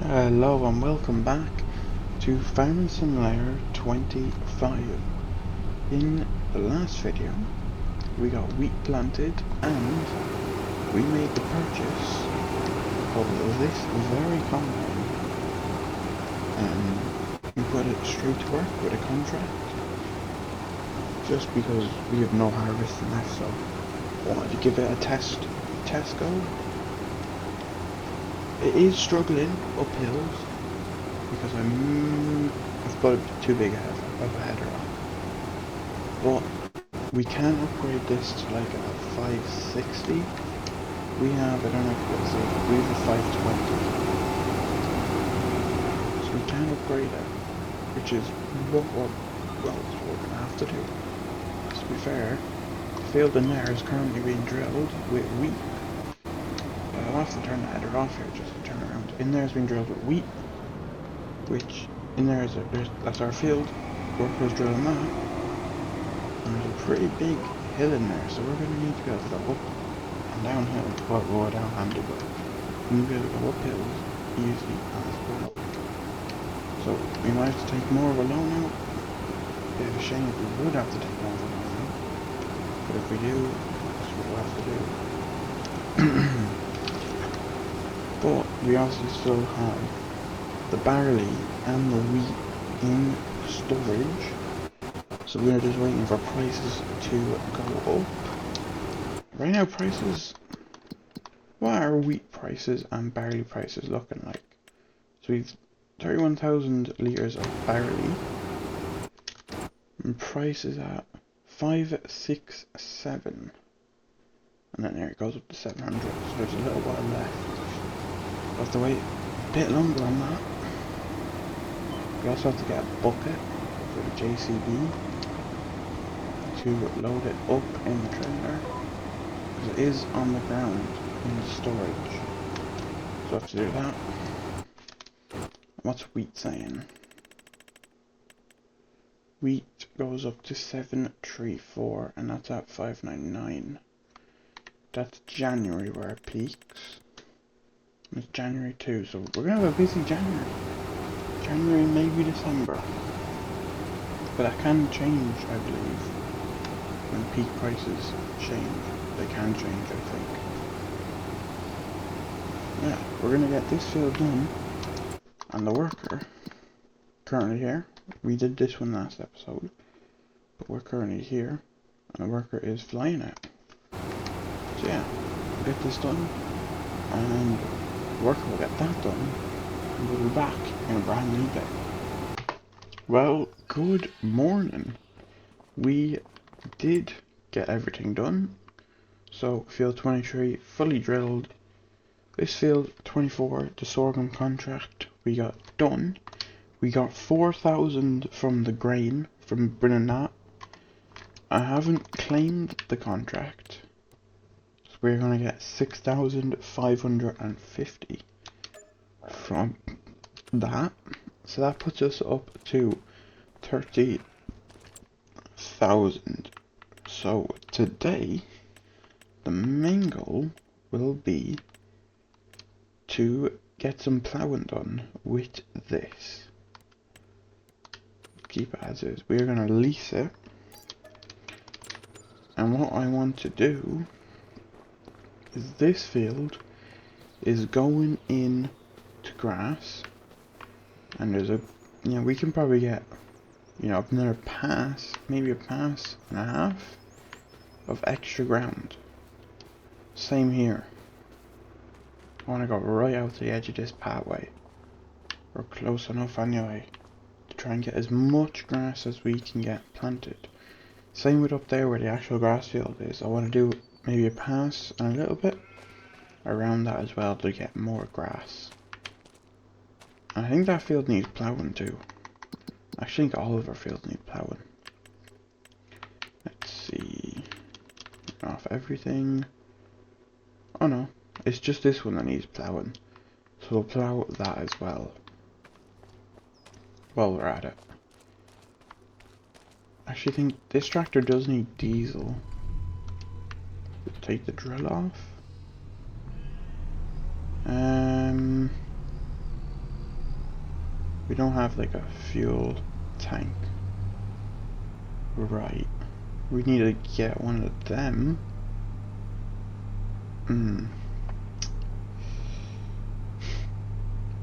Hello and welcome back to Farming Simulator 25. In the last video, we got wheat planted and we made the purchase of this very combine and we put it straight to work with a contract just because we have no harvesting left, so I wanted to give it a test go. It is struggling up hills because I've got a too big of a header on. But we can upgrade this to like a 560. We have, I don't know if it's we have a 520. So we can upgrade it, which is what we're gonna have to do. To be fair, the field in there is currently being drilled with wheat. I'll have to turn the header off here just to turn around. In there has been drilled with wheat, which in there is that's our field. Workers drilling that, and there's a pretty big hill in there, so we're going to need to be able to go up and downhill. Well, go down handy, but we need to be able to go up hills easily as well. So we might have to take more of a loan out. Bit of a shame if we would have to take more of a loan out, but if we do, that's what we'll have to do. But we also still have the barley and the wheat in storage, so we're just waiting for prices to go up. Right now prices, what are wheat prices and barley prices looking like? So we've 31,000 litres of barley, and price is at 567, and then there it goes up to 700, so there's a little while left. We'll have to wait a bit longer on that. We also have to get a bucket for the JCB to load it up in the trailer, because it is on the ground in the storage. So I have to do that. What's wheat saying? Wheat goes up to 734, and that's at 599. That's January where it peaks. It's January too, so we're gonna have a busy January. January, maybe December. But that can change, I believe. When peak prices change. They can change, I think. Yeah, we're gonna get this field done. And the worker, currently here. We did this one last episode. But we're currently here. And the worker is flying it. So yeah, we'll get this done. And worker will get that done, and we'll be back in a brand new day. Well, good morning. We did get everything done. So field 23 fully drilled. This field 24, the sorghum contract, we got done. We got 4,000 from the grain from bringing that. I haven't claimed the contract. We're going to get 6,550 from that. So that puts us up to 30,000. So today, the main goal will be to get some ploughing done with this. Keep it as is. We're going to lease it. And what I want to do is this field is going in to grass, and there's a, we can probably get, another pass, maybe a pass and a half of extra ground. Same here. I want to go right out to the edge of this pathway. We're close enough anyway to try and get as much grass as we can get planted. Same with up there where the actual grass field is. I want to do maybe a pass and a little bit around that as well to get more grass. I think that field needs ploughing too. I think all of our fields need ploughing. Let's see. Turn off everything. Oh no, it's just this one that needs ploughing. So we'll plough that as well. While we're at it. I actually think this tractor does need diesel. Let's take the drill off. We don't have like a fuel tank. Right. We need to get one of them.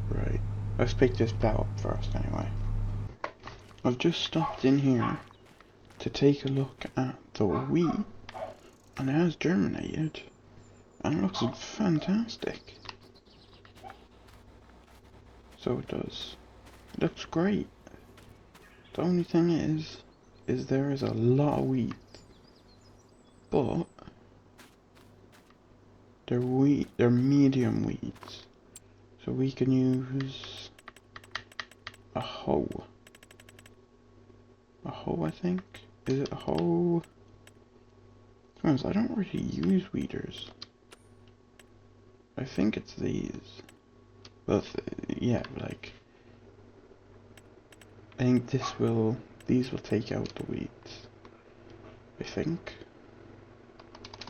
Right. Let's pick this plow up first anyway. I've just stopped in here to take a look at the wheat, and it has germinated, and it looks fantastic. So it does. It looks great. The only thing is there is a lot of wheat, but they're medium weeds, so we can use a hoe. A hoe, I think. Is it a hoe? I don't really use weeders. I think it's these. But yeah, like I think these will take out the weeds. I think.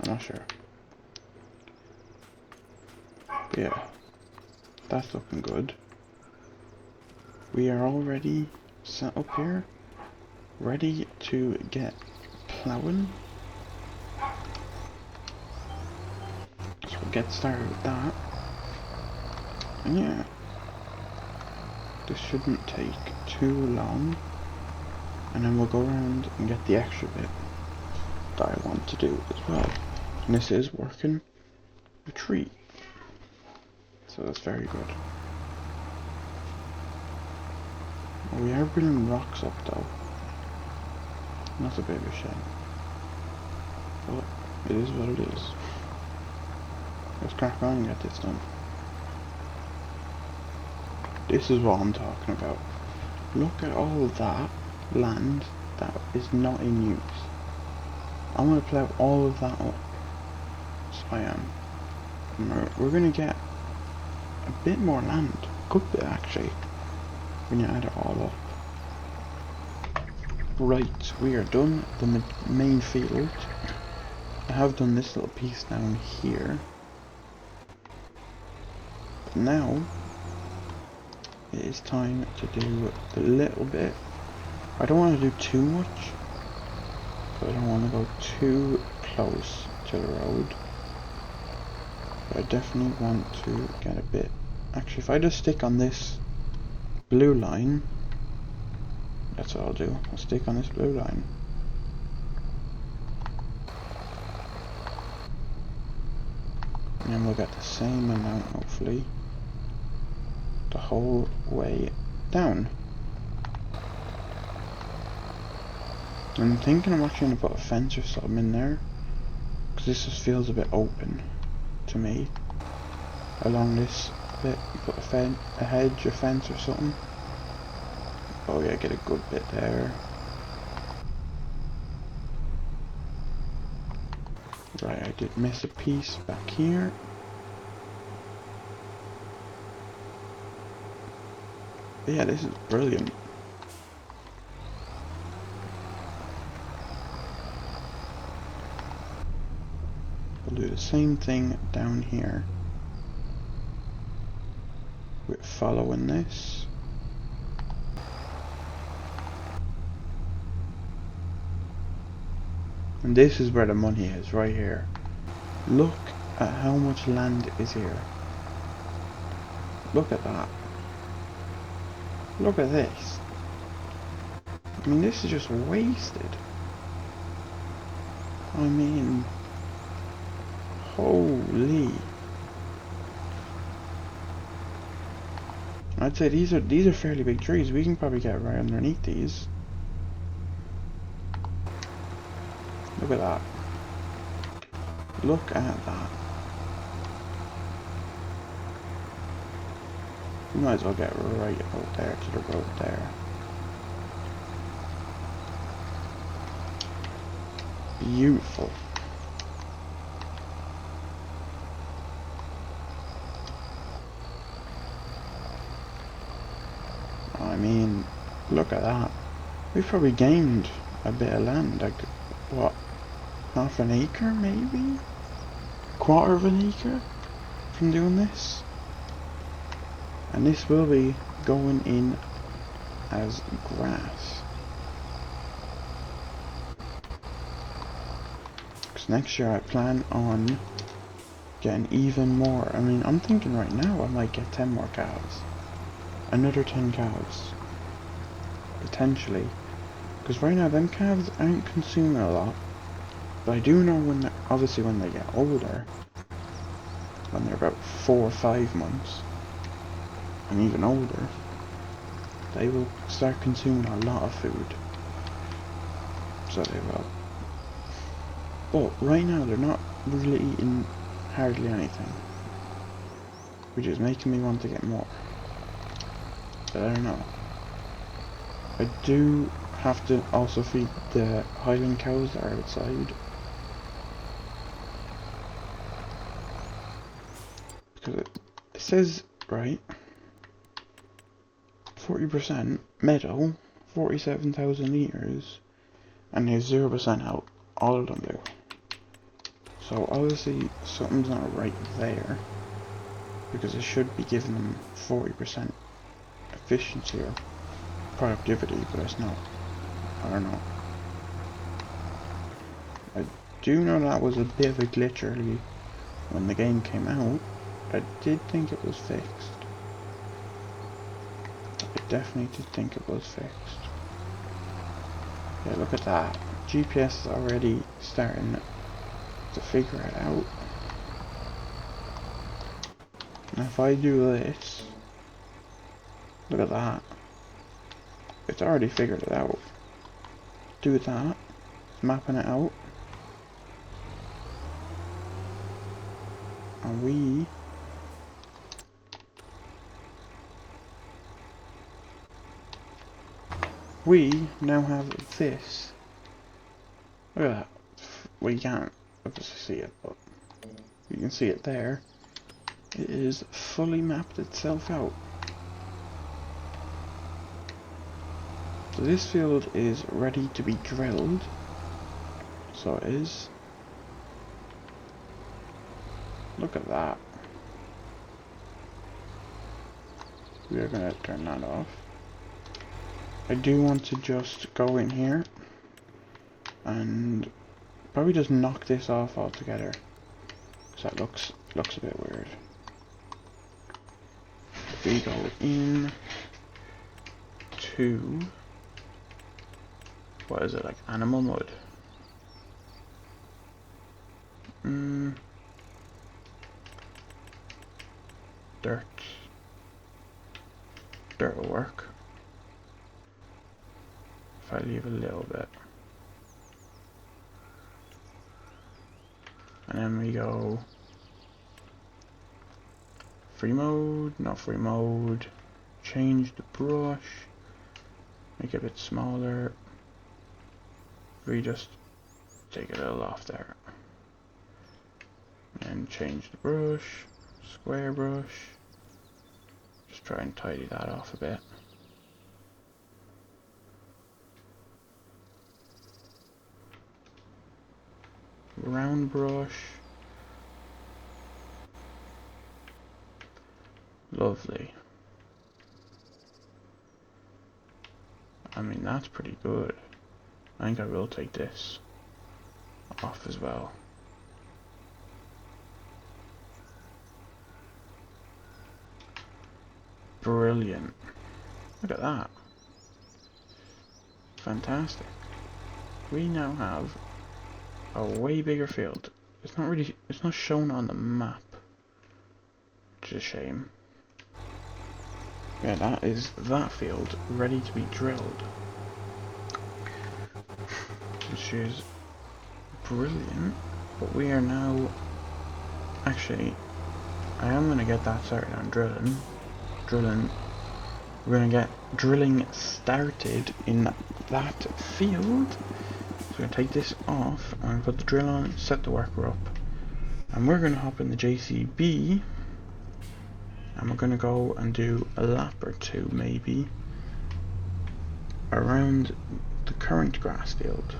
I'm not sure. But yeah, that's looking good. We are already set up here, ready to get plowing. So we'll get started with that. And yeah, this shouldn't take too long, and then we'll go around and get the extra bit that I want to do as well. And this is working a tree, so that's very good. We are bringing rocks up though, and that's a bit of a shame, but it is what it is. Let's crack on and get this done. This is what I'm talking about. Look at all of that land that is not in use. I'm going to plow all of that up. So I am. And we're going to get a bit more land. A good bit actually, when you add it all up. Right, we are done the main field. I have done this little piece down here. But now it is time to do a little bit. I don't want to do too much, but I don't want to go too close to the road. But I definitely want to get a bit. Actually, if I just stick on this blue line, that's what I'll do. I'll stick on this blue line. And then we'll get the same amount, hopefully, the whole way down. I'm thinking I'm actually going to put a fence or something in there, because this just feels a bit open to me. Along this bit, you put a hedge, a fence or something. Oh yeah, get a good bit there. Right, I did miss a piece back here. But yeah, this is brilliant. We'll do the same thing down here with following this. And this is where the money is, right here. Look at how much land is here. Look at that. Look at this. I mean, this is just wasted. I mean, holy. I'd say these are fairly big trees. We can probably get right underneath these. Look at that. Look at that. We might as well get right out there to the road there. Beautiful. I mean, look at that. We've probably gained a bit of land, like, what, half an acre maybe? Quarter of an acre from doing this? And this will be going in as grass. Because next year I plan on getting even more. I mean, I'm thinking right now I might get 10 more cows. Another 10 cows. Potentially. Because right now them calves aren't consuming a lot. But I do know when obviously when they get older, when they're about 4 or 5 months, and even older, they will start consuming a lot of food. So they will. But right now they're not really eating hardly anything, which is making me want to get more. But I don't know. I do have to also feed the Highland cows that are outside. Because it says, right, 40% meadow, 47,000 litres, and there's 0% out. All of them do. So obviously something's not right there, because it should be giving them 40% efficiency or productivity, but it's not. I don't know. I do know that was a bit of a glitch early when the game came out. I did think it was fixed. I definitely did think it was fixed. Yeah, look at that. GPS is already starting to figure it out. And if I do this, look at that. It's already figured it out. Do that. It's mapping it out. And we now have this. Look at that. Well, you can't obviously see it, but you can see it there. It is fully mapped itself out. So this field is ready to be drilled. So it is. Look at that. We are going to turn that off. I do want to just go in here and probably just knock this off altogether, because that looks a bit weird. If we go in to, what is it, like animal mud? Dirt will work. If I leave a little bit. And then we go free mode, not free mode, change the brush, make it a bit smaller. We just take a little off there. And change the brush, square brush, just try and tidy that off a bit. Round brush. Lovely. I mean, that's pretty good. I think I will take this off as well. Brilliant. Look at that. Fantastic. We now have a way bigger field. It's not shown on the map, which is a shame. Yeah, that is that field ready to be drilled, which is brilliant. But we are now, actually, I am going to get that started on drilling. We're going to get drilling started in that field. So we're going to take this off and put the drill on, set the worker up, and we're going to hop in the JCB and we're going to go and do a lap or two maybe around the current grass field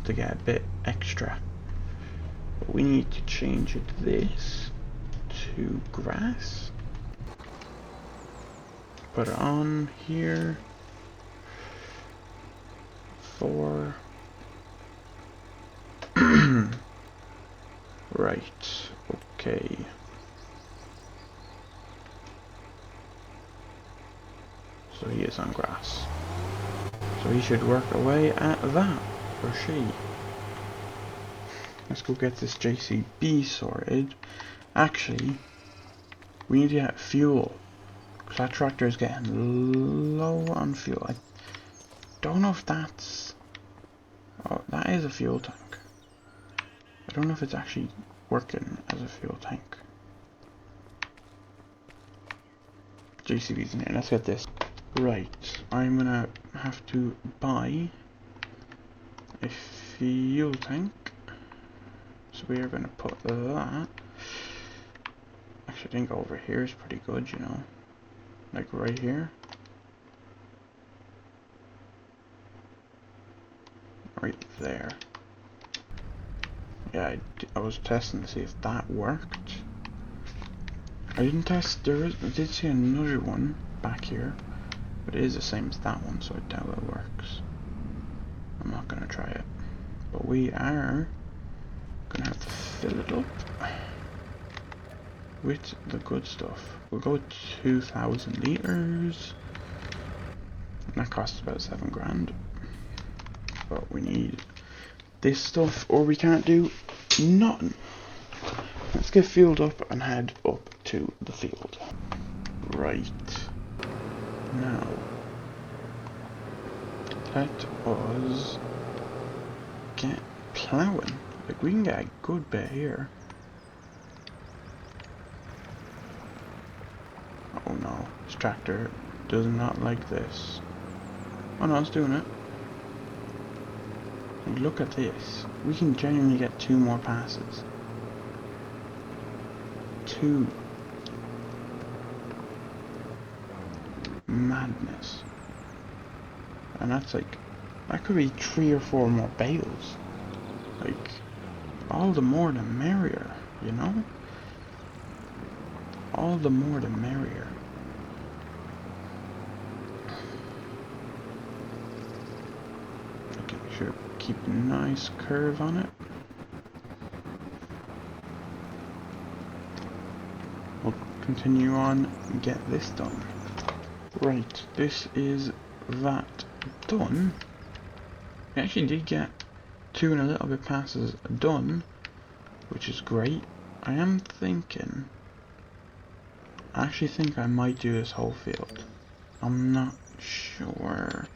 to get a bit extra. But we need to change this to grass, put it on here, 4. Right, okay. So he is on grass. So he should work away at that, or she. Let's go get this JCB sorted. Actually, we need to get fuel. Because that tractor is getting low on fuel. I don't know if that's... Oh, that is a fuel tank. I don't know if it's actually working as a fuel tank. JCB's in here. Let's get this. Right, I'm gonna have to buy a fuel tank. So we are gonna put that. Actually, I think over here is pretty good, you know. Like right here. Right there. Yeah, I was testing to see if that worked. I didn't test, I did see another one back here. But it is the same as that one, so I doubt it works. I'm not gonna try it. But we are gonna have to fill it up with the good stuff. We'll go with 2,000 litres. And that costs about 7 grand. But we need this stuff, or we can't do nothing. Let's get fueled up and head up to the field. Right. Now, let us get ploughing. Like, we can get a good bit here. Oh no, this tractor does not like this. Oh no, it's doing it. And look at this. We can genuinely get 2 more passes. 2. Madness. And that's like, that could be 3 or 4 more bales. Like, all the more the merrier, you know? All the more the merrier. Okay, make sure keep a nice curve on it. We'll continue on and get this done. Right, this is that done. We actually did get 2 and a little bit passes done, which is great. I am thinking, I actually think I might do this whole field. I'm not sure.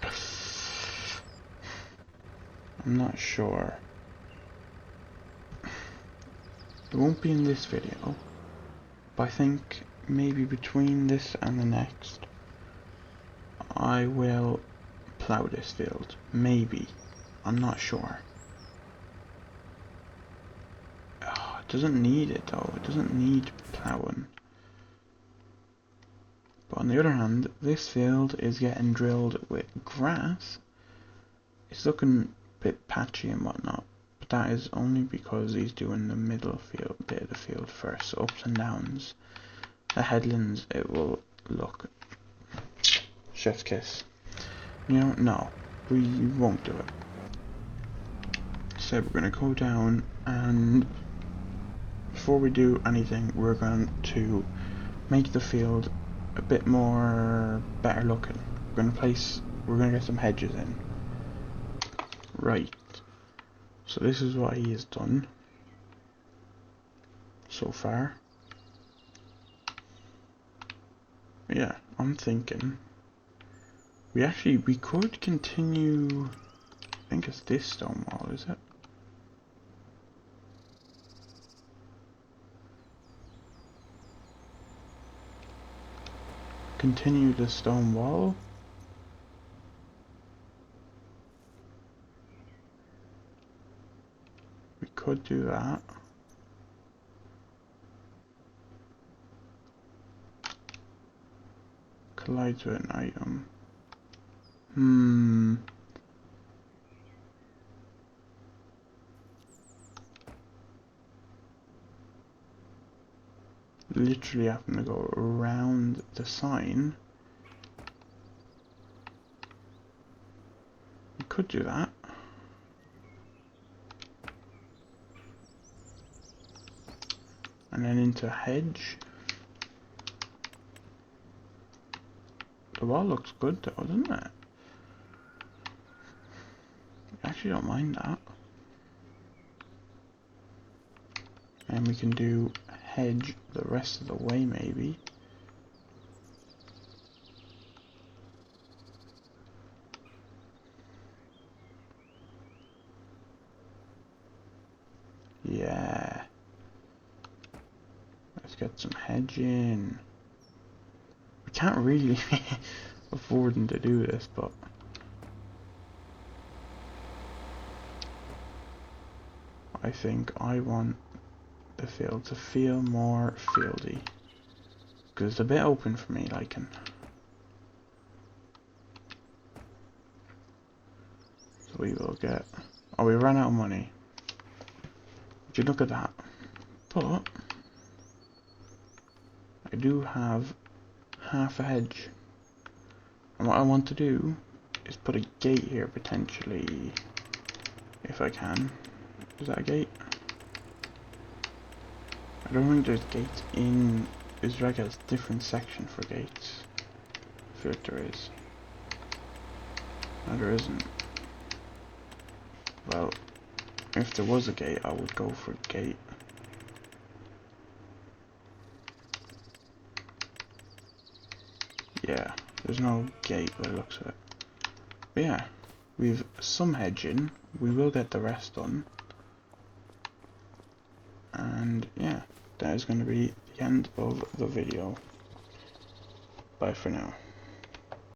I'm not sure. It won't be in this video, but I think maybe between this and the next, I will plough this field. Maybe. I'm not sure. Oh, it doesn't need it though. It doesn't need ploughing. But on the other hand, this field is getting drilled with grass. It's looking a bit patchy and whatnot, but that is only because he's doing the middle field, bit of the field first. So ups and downs, the headlands, it will look chef's kiss. You know, no, we won't do it. So we're gonna go down, and before we do anything, we're going to make the field a bit more better looking. We're gonna get some hedges in. Right. So this is what he has done so far. Yeah, I'm thinking we could continue. I think it's this stone wall, is it? Continue the stone wall. We could do that. Collides with an item. Literally having to go around the sign. We could do that. And then into hedge. The wall looks good though, doesn't it? I actually don't mind that. And we can do hedge the rest of the way maybe. Yeah. Let's get some hedging. We can't really afford to do this, but I think I want the field to feel more fieldy. Because it's a bit open for me, liking. So we will get... Oh, we ran out of money. Would you look at that? But I do have half a hedge. And what I want to do is put a gate here potentially. If I can. Is that a gate? I don't think there's gates in Israel. It's a different section for gates. I feel like there is. No, there isn't. Well, if there was a gate, I would go for a gate. Yeah, there's no gate by the looks of it. But yeah, we've some hedging. We will get the rest done. And yeah, that is going to be the end of the video. Bye for now.